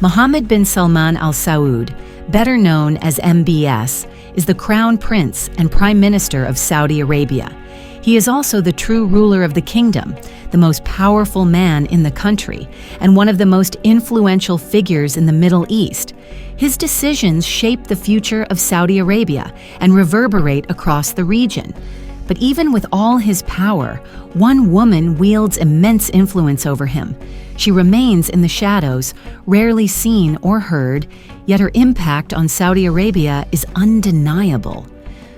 Mohammed bin Salman Al Saud, better known as MBS, is the Crown Prince and Prime Minister of Saudi Arabia. He is also the true ruler of the kingdom, the most powerful man in the country, and one of the most influential figures in the Middle East. His decisions shape the future of Saudi Arabia and reverberate across the region. But even with all his power, one woman wields immense influence over him. She remains in the shadows, rarely seen or heard, yet her impact on Saudi Arabia is undeniable.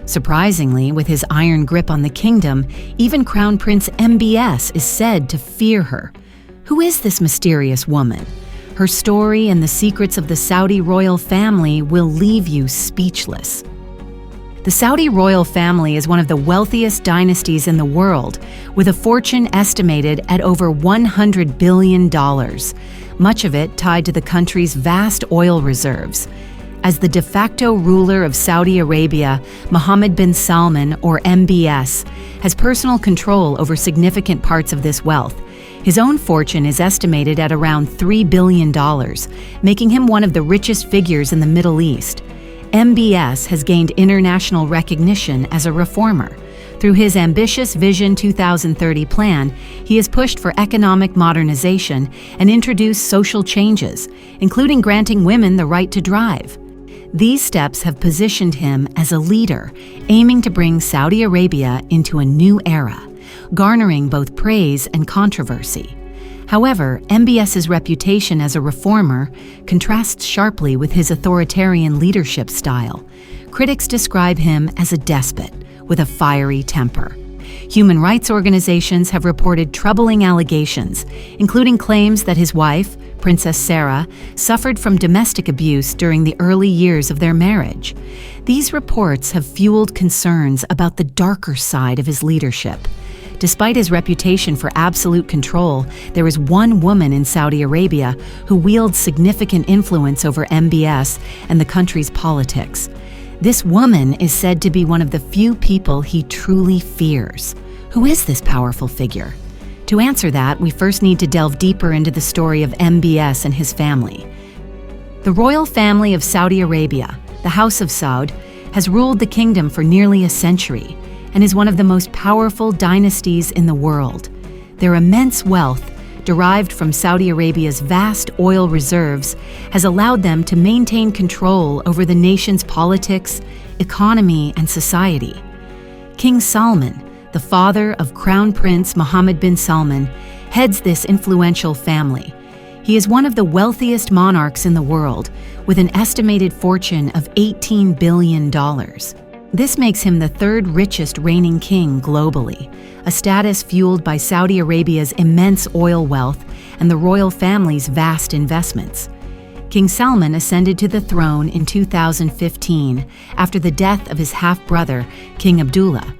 Surprisingly, with his iron grip on the kingdom, even Crown Prince MBS is said to fear her. Who is this mysterious woman? Her story and the secrets of the Saudi royal family will leave you speechless. The Saudi royal family is one of the wealthiest dynasties in the world, with a fortune estimated at over $100 billion, much of it tied to the country's vast oil reserves. As the de facto ruler of Saudi Arabia, Mohammed bin Salman, or MBS, has personal control over significant parts of this wealth. His own fortune is estimated at around $3 billion, making him one of the richest figures in the Middle East. MBS has gained international recognition as a reformer. Through his ambitious Vision 2030 plan, he has pushed for economic modernization and introduced social changes, including granting women the right to drive. These steps have positioned him as a leader, aiming to bring Saudi Arabia into a new era, garnering both praise and controversy. However, MBS's reputation as a reformer contrasts sharply with his authoritarian leadership style. Critics describe him as a despot with a fiery temper. Human rights organizations have reported troubling allegations, including claims that his wife, Princess Sarah, suffered from domestic abuse during the early years of their marriage. These reports have fueled concerns about the darker side of his leadership. Despite his reputation for absolute control, there is one woman in Saudi Arabia who wields significant influence over MBS and the country's politics. This woman is said to be one of the few people he truly fears. Who is this powerful figure? To answer that, we first need to delve deeper into the story of MBS and his family. The royal family of Saudi Arabia, the House of Saud, has ruled the kingdom for nearly a century and is one of the most powerful dynasties in the world. Their immense wealth, derived from Saudi Arabia's vast oil reserves, has allowed them to maintain control over the nation's politics, economy, and society. King Salman, the father of Crown Prince Mohammed bin Salman, heads this influential family. He is one of the wealthiest monarchs in the world, with an estimated fortune of $18 billion. This makes him the third richest reigning king globally, a status fueled by Saudi Arabia's immense oil wealth and the royal family's vast investments. King Salman ascended to the throne in 2015 after the death of his half-brother, King Abdullah.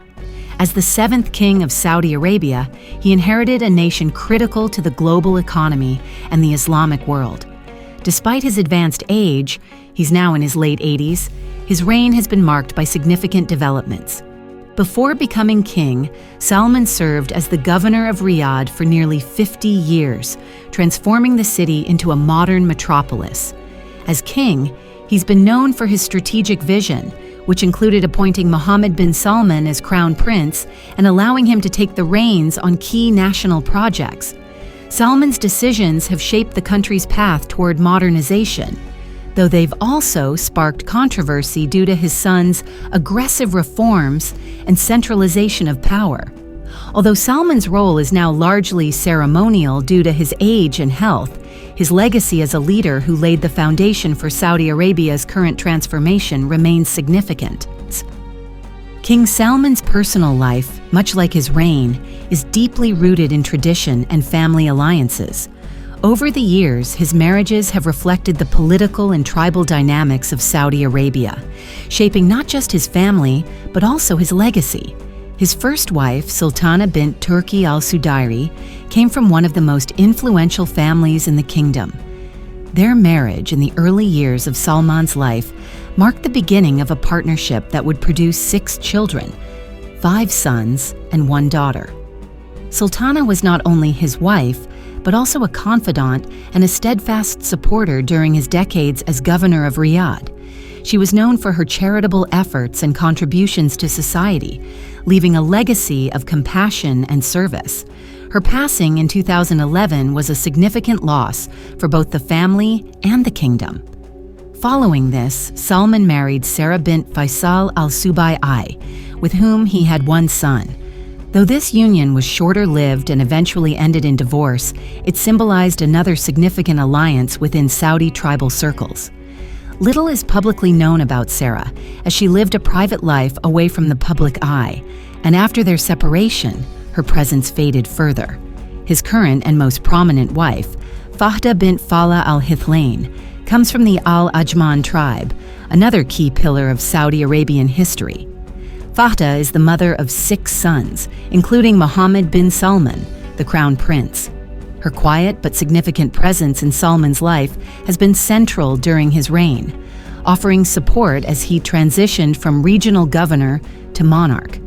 As the seventh king of Saudi Arabia, he inherited a nation critical to the global economy and the Islamic world. Despite his advanced age, he's now in his late 80s, his reign has been marked by significant developments. Before becoming king, Salman served as the governor of Riyadh for nearly 50 years, transforming the city into a modern metropolis. As king, he's been known for his strategic vision, which included appointing Mohammed bin Salman as crown prince and allowing him to take the reins on key national projects. Salman's decisions have shaped the country's path toward modernization, though they've also sparked controversy due to his son's aggressive reforms and centralization of power. Although Salman's role is now largely ceremonial due to his age and health, his legacy as a leader who laid the foundation for Saudi Arabia's current transformation remains significant. King Salman's personal life, much like his reign, is deeply rooted in tradition and family alliances. Over the years, his marriages have reflected the political and tribal dynamics of Saudi Arabia, shaping not just his family, but also his legacy. His first wife, Sultana bint Turki al-Sudairi, came from one of the most influential families in the kingdom. Their marriage in the early years of Salman's life marked the beginning of a partnership that would produce 6 children, 5 sons and 1 daughter. Sultana was not only his wife, but also a confidant and a steadfast supporter during his decades as governor of Riyadh. She was known for her charitable efforts and contributions to society, leaving a legacy of compassion and service. Her passing in 2011 was a significant loss for both the family and the kingdom. Following this, Salman married Sarah bint Faisal al-Subai, with whom he had one son. Though this union was shorter-lived and eventually ended in divorce, it symbolized another significant alliance within Saudi tribal circles. Little is publicly known about Sarah, as she lived a private life away from the public eye, and after their separation, her presence faded further. His current and most prominent wife, Fahda bint Fala al-Hithlain, comes from the Al-Ajman tribe, another key pillar of Saudi Arabian history. Fahda is the mother of 6 sons, including Mohammed bin Salman, the Crown Prince. Her quiet but significant presence in Salman's life has been central during his reign, offering support as he transitioned from regional governor to monarch.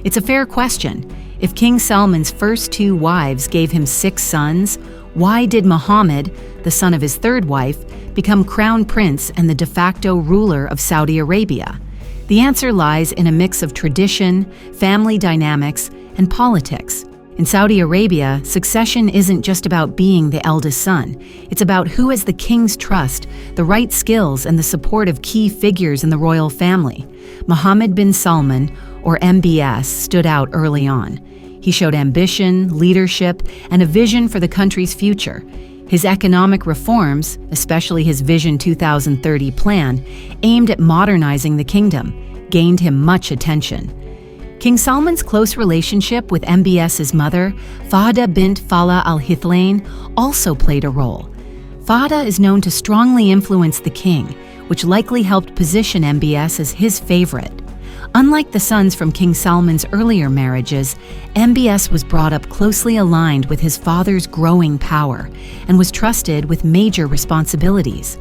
It's a fair question. If King Salman's first 2 wives gave him 6 sons, why did Mohammed, the son of his 3rd wife, become crown prince and the de facto ruler of Saudi Arabia? The answer lies in a mix of tradition, family dynamics, and politics. In Saudi Arabia, succession isn't just about being the eldest son. It's about who has the king's trust, the right skills, and the support of key figures in the royal family. Mohammed bin Salman, or MBS, stood out early on. He showed ambition, leadership, and a vision for the country's future. His economic reforms, especially his Vision 2030 plan, aimed at modernizing the kingdom, gained him much attention. King Salman's close relationship with MBS's mother, Fahda bint Fala al-Hithlain, also played a role. Fahda is known to strongly influence the king, which likely helped position MBS as his favorite. Unlike the sons from King Salman's earlier marriages, MBS was brought up closely aligned with his father's growing power and was trusted with major responsibilities.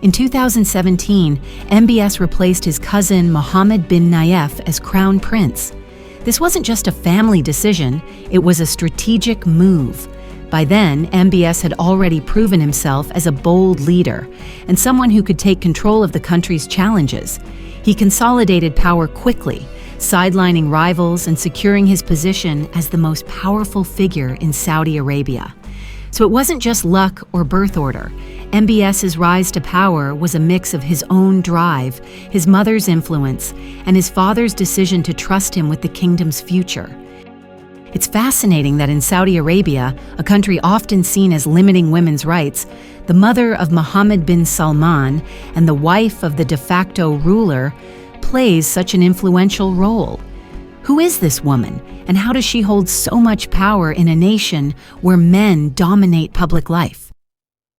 In 2017, MBS replaced his cousin Mohammed bin Nayef as crown prince. This wasn't just a family decision, it was a strategic move. By then, MBS had already proven himself as a bold leader and someone who could take control of the country's challenges. He consolidated power quickly, sidelining rivals and securing his position as the most powerful figure in Saudi Arabia. So it wasn't just luck or birth order. MBS's rise to power was a mix of his own drive, his mother's influence, and his father's decision to trust him with the kingdom's future. It's fascinating that in Saudi Arabia, a country often seen as limiting women's rights, the mother of Mohammed bin Salman and the wife of the de facto ruler plays such an influential role. Who is this woman, and how does she hold so much power in a nation where men dominate public life?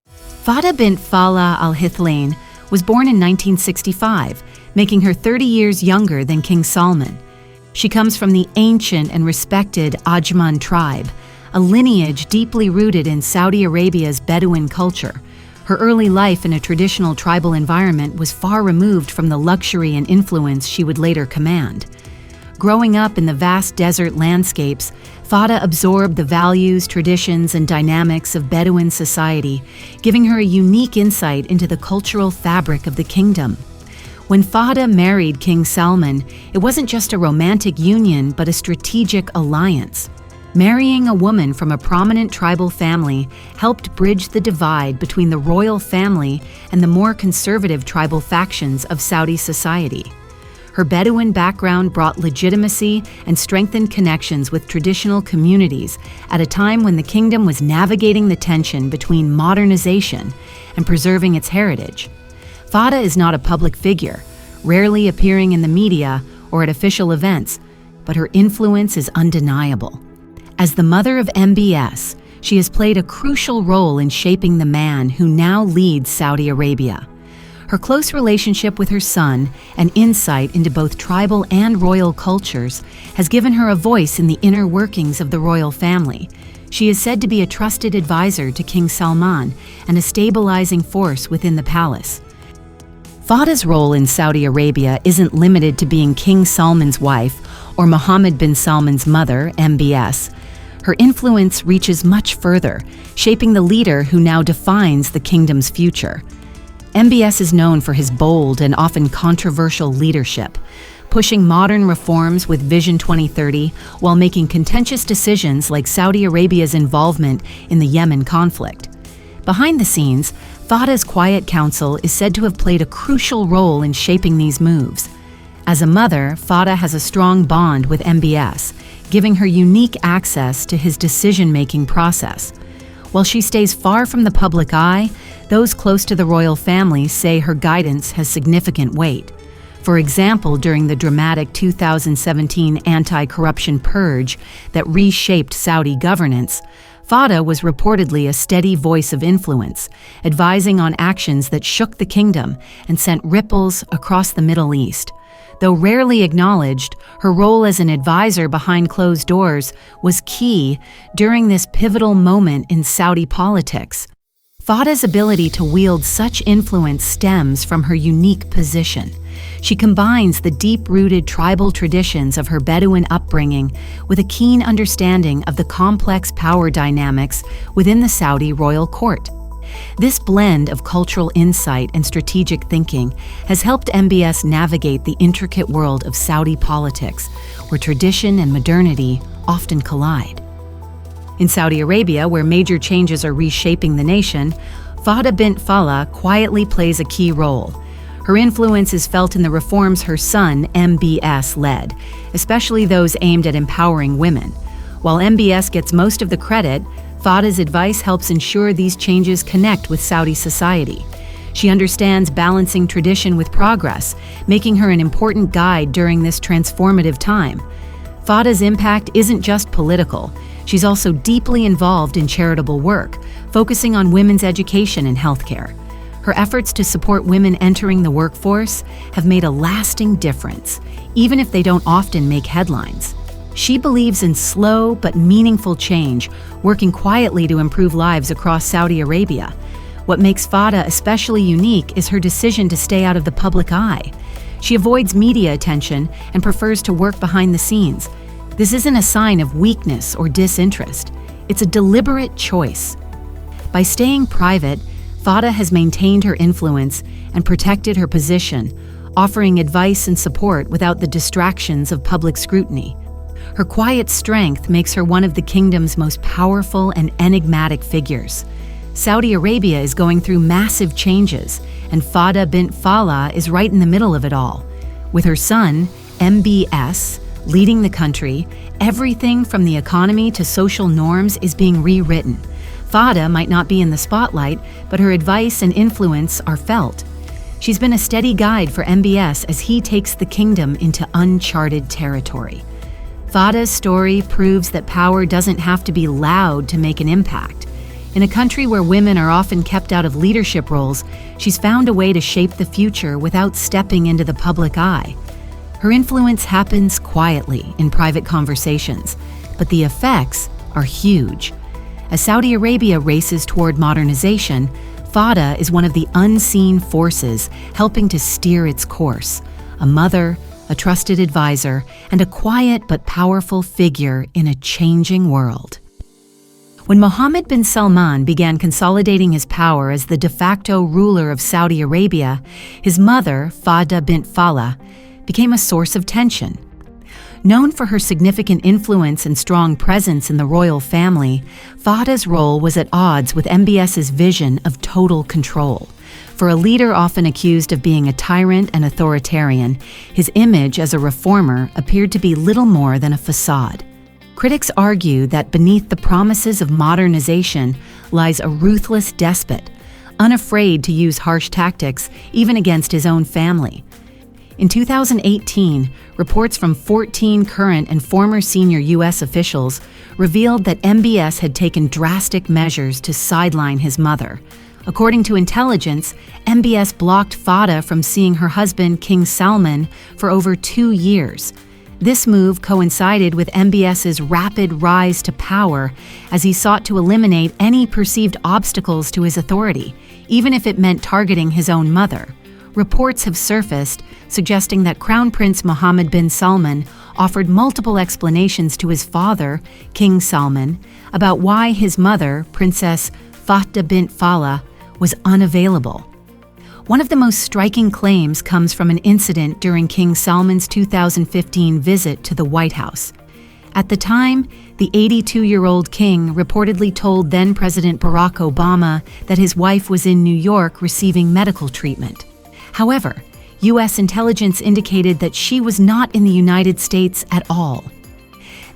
Fahda bint Fala al-Hithlain was born in 1965, making her 30 years younger than King Salman. She comes from the ancient and respected Ajman tribe, a lineage deeply rooted in Saudi Arabia's Bedouin culture. Her early life in a traditional tribal environment was far removed from the luxury and influence she would later command. Growing up in the vast desert landscapes, Fahda absorbed the values, traditions, and dynamics of Bedouin society, giving her a unique insight into the cultural fabric of the kingdom. When Fahda married King Salman, it wasn't just a romantic union, but a strategic alliance. Marrying a woman from a prominent tribal family helped bridge the divide between the royal family and the more conservative tribal factions of Saudi society. Her Bedouin background brought legitimacy and strengthened connections with traditional communities at a time when the kingdom was navigating the tension between modernization and preserving its heritage. Fahda is not a public figure, rarely appearing in the media or at official events, but her influence is undeniable. As the mother of MBS, she has played a crucial role in shaping the man who now leads Saudi Arabia. Her close relationship with her son and insight into both tribal and royal cultures has given her a voice in the inner workings of the royal family. She is said to be a trusted advisor to King Salman and a stabilizing force within the palace. Fahda's role in Saudi Arabia isn't limited to being King Salman's wife or Mohammed bin Salman's mother, MBS. Her influence reaches much further, shaping the leader who now defines the kingdom's future. MBS is known for his bold and often controversial leadership, pushing modern reforms with Vision 2030 while making contentious decisions like Saudi Arabia's involvement in the Yemen conflict. Behind the scenes, Fada's quiet counsel is said to have played a crucial role in shaping these moves. As a mother, Fada has a strong bond with MBS, giving her unique access to his decision-making process. While she stays far from the public eye, those close to the royal family say her guidance has significant weight. For example, during the dramatic 2017 anti-corruption purge that reshaped Saudi governance, Fada was reportedly a steady voice of influence, advising on actions that shook the kingdom and sent ripples across the Middle East. Though rarely acknowledged, her role as an advisor behind closed doors was key during this pivotal moment in Saudi politics. Fada's ability to wield such influence stems from her unique position. She combines the deep-rooted tribal traditions of her Bedouin upbringing with a keen understanding of the complex power dynamics within the Saudi royal court. This blend of cultural insight and strategic thinking has helped MBS navigate the intricate world of Saudi politics, where tradition and modernity often collide. In Saudi Arabia, where major changes are reshaping the nation, Fada bint Fala quietly plays a key role. Her influence is felt in the reforms her son, MBS, led, especially those aimed at empowering women. While MBS gets most of the credit, Fada's advice helps ensure these changes connect with Saudi society. She understands balancing tradition with progress, making her an important guide during this transformative time. Fada's impact isn't just political. She's also deeply involved in charitable work, focusing on women's education and healthcare. Her efforts to support women entering the workforce have made a lasting difference, even if they don't often make headlines. She believes in slow but meaningful change, working quietly to improve lives across Saudi Arabia. What makes Fada especially unique is her decision to stay out of the public eye. She avoids media attention and prefers to work behind the scenes. This isn't a sign of weakness or disinterest. It's a deliberate choice. By staying private, Fada has maintained her influence and protected her position, offering advice and support without the distractions of public scrutiny. Her quiet strength makes her one of the kingdom's most powerful and enigmatic figures. Saudi Arabia is going through massive changes, and Fada bint Fala is right in the middle of it all. With her son, MBS, leading the country, everything from the economy to social norms is being rewritten. Fada might not be in the spotlight, but her advice and influence are felt. She's been a steady guide for MBS as he takes the kingdom into uncharted territory. Fada's story proves that power doesn't have to be loud to make an impact. In a country where women are often kept out of leadership roles, she's found a way to shape the future without stepping into the public eye. Her influence happens quietly in private conversations, but the effects are huge. As Saudi Arabia races toward modernization, Fada is one of the unseen forces helping to steer its course. A mother, a trusted advisor, and a quiet but powerful figure in a changing world. When Mohammed bin Salman began consolidating his power as the de facto ruler of Saudi Arabia, his mother, Fada bint Fala, became a source of tension. Known for her significant influence and strong presence in the royal family, Fada's role was at odds with MBS's vision of total control. For a leader often accused of being a tyrant and authoritarian, his image as a reformer appeared to be little more than a facade. Critics argue that beneath the promises of modernization lies a ruthless despot, unafraid to use harsh tactics even against his own family. In 2018, reports from 14 current and former senior U.S. officials revealed that MBS had taken drastic measures to sideline his mother. According to intelligence, MBS blocked Fada from seeing her husband, King Salman, for over 2 years. This move coincided with MBS's rapid rise to power as he sought to eliminate any perceived obstacles to his authority, even if it meant targeting his own mother. Reports have surfaced suggesting that Crown Prince Mohammed bin Salman offered multiple explanations to his father, King Salman, about why his mother, Princess Fahda bint Fallah, was unavailable. One of the most striking claims comes from an incident during King Salman's 2015 visit to the White House. At the time, the 82-year-old king reportedly told then-President Barack Obama that his wife was in New York receiving medical treatment. However, U.S. intelligence indicated that she was not in the United States at all.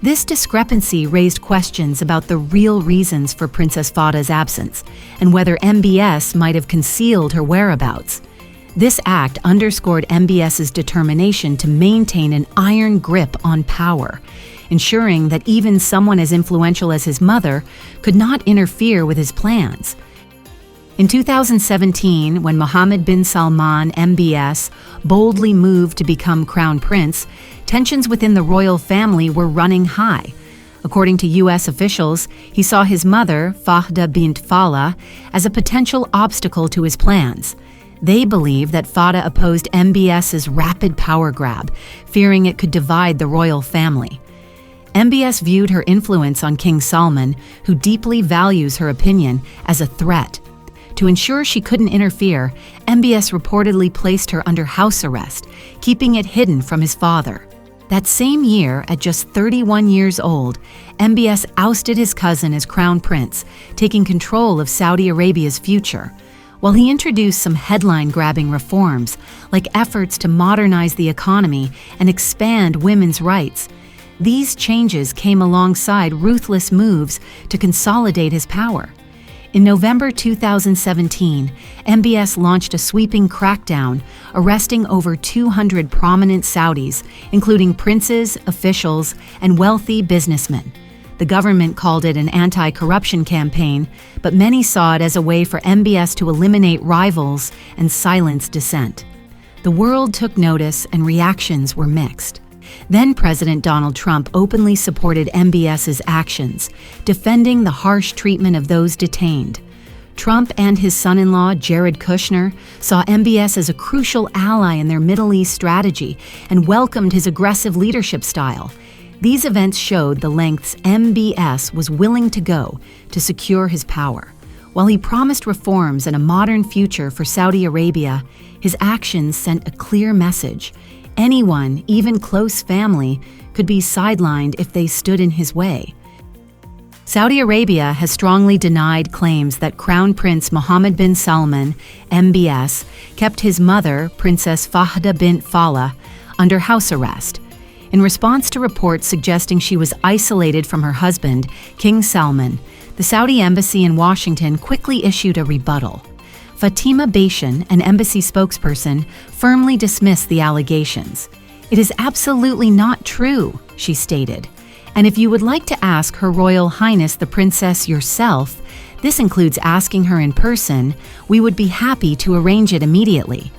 This discrepancy raised questions about the real reasons for Princess Fahda's absence and whether MBS might have concealed her whereabouts. This act underscored MBS's determination to maintain an iron grip on power, ensuring that even someone as influential as his mother could not interfere with his plans. In 2017, when Mohammed bin Salman, MBS, boldly moved to become crown prince, tensions within the royal family were running high. According to U.S. officials, he saw his mother, Fahda bint Fallah, as a potential obstacle to his plans. They believe that Fahda opposed MBS's rapid power grab, fearing it could divide the royal family. MBS viewed her influence on King Salman, who deeply values her opinion, as a threat. To ensure she couldn't interfere, MBS reportedly placed her under house arrest, keeping it hidden from his father. That same year, at just 31 years old, MBS ousted his cousin as crown prince, taking control of Saudi Arabia's future. While he introduced some headline-grabbing reforms, like efforts to modernize the economy and expand women's rights, these changes came alongside ruthless moves to consolidate his power. In November 2017, MBS launched a sweeping crackdown, arresting over 200 prominent Saudis, including princes, officials, and wealthy businessmen. The government called it an anti-corruption campaign, but many saw it as a way for MBS to eliminate rivals and silence dissent. The world took notice and reactions were mixed. Then President Donald Trump openly supported MBS's actions, defending the harsh treatment of those detained. Trump and his son-in-law, Jared Kushner, saw MBS as a crucial ally in their Middle East strategy and welcomed his aggressive leadership style. These events showed the lengths MBS was willing to go to secure his power. While he promised reforms and a modern future for Saudi Arabia, his actions sent a clear message. Anyone, even close family, could be sidelined if they stood in his way. Saudi Arabia has strongly denied claims that Crown Prince Mohammed bin Salman, MBS, kept his mother, Princess Fahda bint Fallah, under house arrest. In response to reports suggesting she was isolated from her husband, King Salman, the Saudi embassy in Washington quickly issued a rebuttal. Fatima Bashan, an embassy spokesperson, firmly dismissed the allegations. "It is absolutely not true," she stated. "And if you would like to ask Her Royal Highness the Princess yourself, this includes asking her in person, we would be happy to arrange it immediately."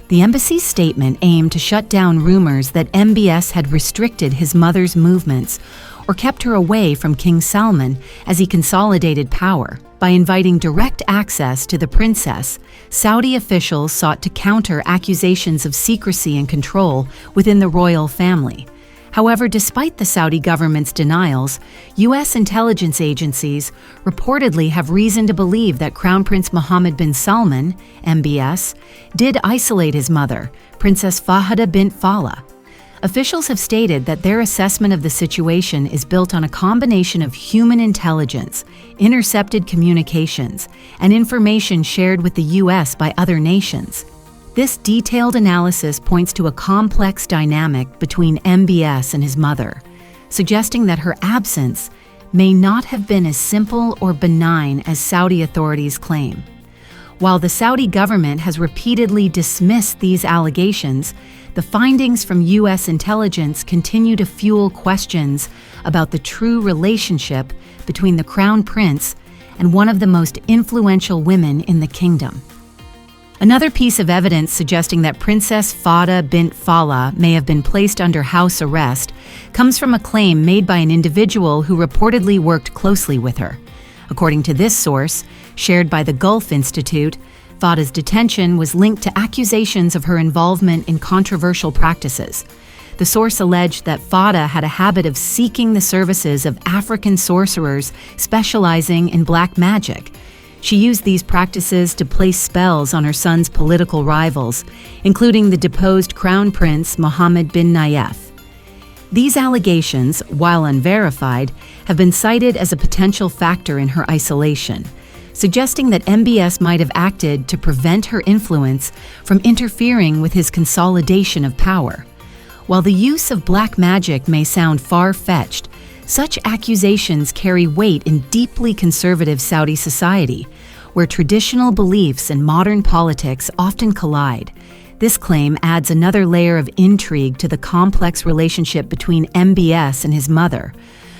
The embassy's statement aimed to shut down rumors that MBS had restricted his mother's movements or kept her away from King Salman as he consolidated power. By inviting direct access to the princess, Saudi officials sought to counter accusations of secrecy and control within the royal family. However, despite the Saudi government's denials, U.S. intelligence agencies reportedly have reason to believe that Crown Prince Mohammed bin Salman, MBS, did isolate his mother, Princess Fahda bint Fallah. Officials have stated that their assessment of the situation is built on a combination of human intelligence, intercepted communications, and information shared with the U.S. by other nations. This detailed analysis points to a complex dynamic between MBS and his mother, suggesting that her absence may not have been as simple or benign as Saudi authorities claim. While the Saudi government has repeatedly dismissed these allegations, the findings from U.S. intelligence continue to fuel questions about the true relationship between the Crown Prince and one of the most influential women in the kingdom. Another piece of evidence suggesting that Princess Fahda bint Fallah may have been placed under house arrest comes from a claim made by an individual who reportedly worked closely with her. According to this source, shared by the Gulf Institute, Fada's detention was linked to accusations of her involvement in controversial practices. The source alleged that Fada had a habit of seeking the services of African sorcerers specializing in black magic. She used these practices to place spells on her son's political rivals, including the deposed Crown Prince Mohammed bin Nayef. These allegations, while unverified, have been cited as a potential factor in her isolation, suggesting that MBS might have acted to prevent her influence from interfering with his consolidation of power. While the use of black magic may sound far-fetched, such accusations carry weight in deeply conservative Saudi society, where traditional beliefs and modern politics often collide. This claim adds another layer of intrigue to the complex relationship between MBS and his mother,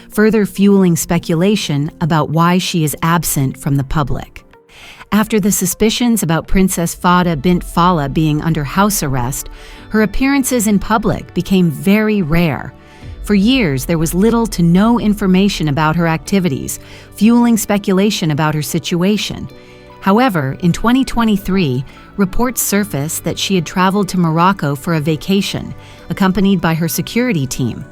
further fueling speculation about why she is absent from the public. After the suspicions about Princess Fada bint Fala being under house arrest, her appearances in public became very rare. For years, there was little to no information about her activities, fueling speculation about her situation. However, in 2023, reports surfaced that she had traveled to Morocco for a vacation, accompanied by her security team.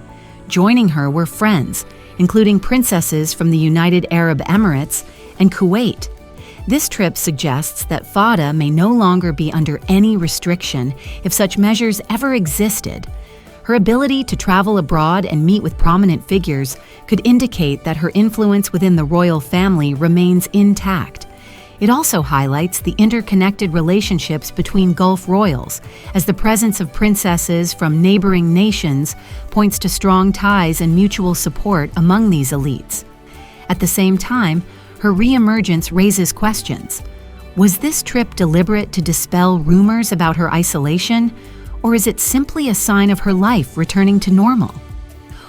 Joining her were friends, including princesses from the United Arab Emirates and Kuwait. This trip suggests that Fada may no longer be under any restriction if such measures ever existed. Her ability to travel abroad and meet with prominent figures could indicate that her influence within the royal family remains intact. It also highlights the interconnected relationships between Gulf royals, as the presence of princesses from neighboring nations points to strong ties and mutual support among these elites. At the same time, her reemergence raises questions. Was this trip deliberate to dispel rumors about her isolation, or is it simply a sign of her life returning to normal?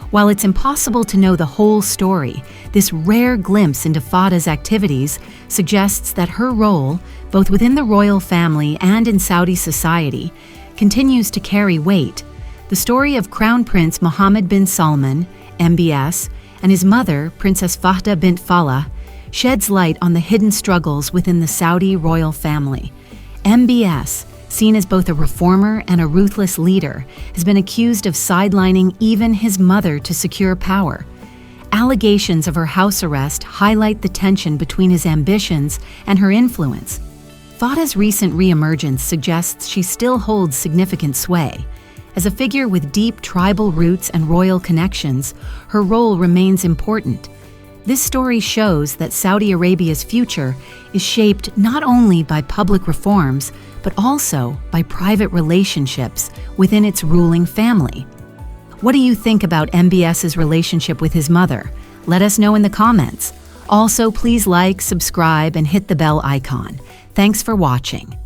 While it's impossible to know the whole story, this rare glimpse into Fada's activities suggests that her role, both within the royal family and in Saudi society, continues to carry weight. The story of Crown Prince Mohammed bin Salman, MBS, and his mother, Princess Fada bint Fala, sheds light on the hidden struggles within the Saudi royal family. MBS, seen as both a reformer and a ruthless leader, has been accused of sidelining even his mother to secure power. Allegations of her house arrest highlight the tension between his ambitions and her influence. Fada's recent reemergence suggests she still holds significant sway. As a figure with deep tribal roots and royal connections, her role remains important. This story shows that Saudi Arabia's future is shaped not only by public reforms, but also by private relationships within its ruling family. What do you think about MBS's relationship with his mother? Let us know in the comments. Also, please like, subscribe, and hit the bell icon. Thanks for watching.